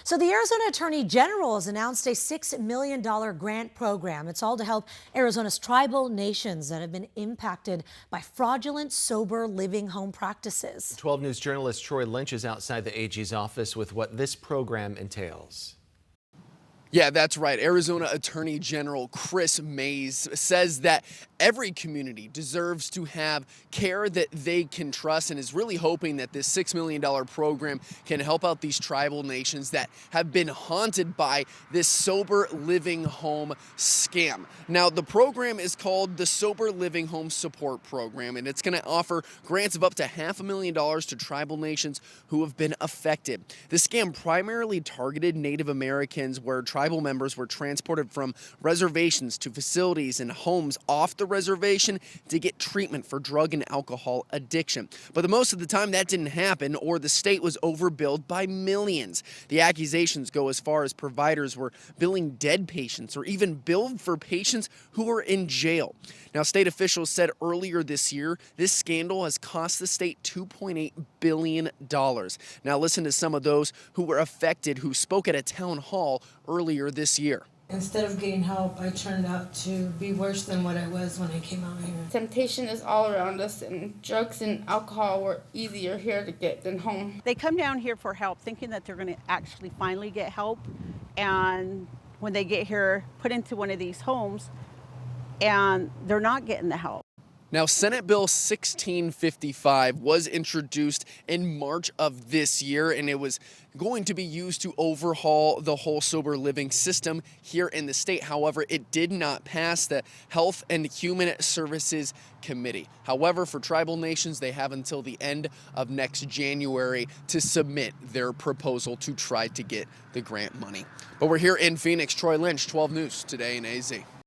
So the Arizona Attorney General has announced a $6 million grant program. It's all to help Arizona's tribal nations that have been impacted by fraudulent sober living home practices. 12 News journalist Troy Lynch is outside the AG's office with what this program entails. Yeah, that's right. Arizona Attorney General Chris Mays says that every community deserves to have care that they can trust, and is really hoping that this $6 million program can help out these tribal nations that have been haunted by this sober living home scam. Now, the program is called the Sober Living Home Support Program, and it's going to offer grants of up to $500,000 to tribal nations who have been affected. The scam primarily targeted Native Americans, where tribal members were transported from reservations to facilities and homes off the reservation to get treatment for drug and alcohol addiction. But the most of the time that didn't happen, or the state was overbilled by millions. The accusations go as far as providers were billing dead patients or even billed for patients who were in jail. Now, state officials said earlier this year this scandal has cost the state $2.8 billion. Now, listen to some of those who were affected who spoke at a town hall earlier this year. Instead of getting help, I turned out to be worse than what I was when I came out here. Temptation is all around us, and drugs and alcohol were easier here to get than home. They come down here for help, thinking that they're going to actually finally get help, and when they get here, put into one of these homes, and they're not getting the help. Now, Senate Bill 1655 was introduced in March of this year, and it was going to be used to overhaul the whole sober living system here in the state. However, it did not pass the Health and Human Services Committee. However, for tribal nations, they have until the end of next January to submit their proposal to try to get the grant money. But we're here in Phoenix. Troy Lynch, 12 News Today in AZ.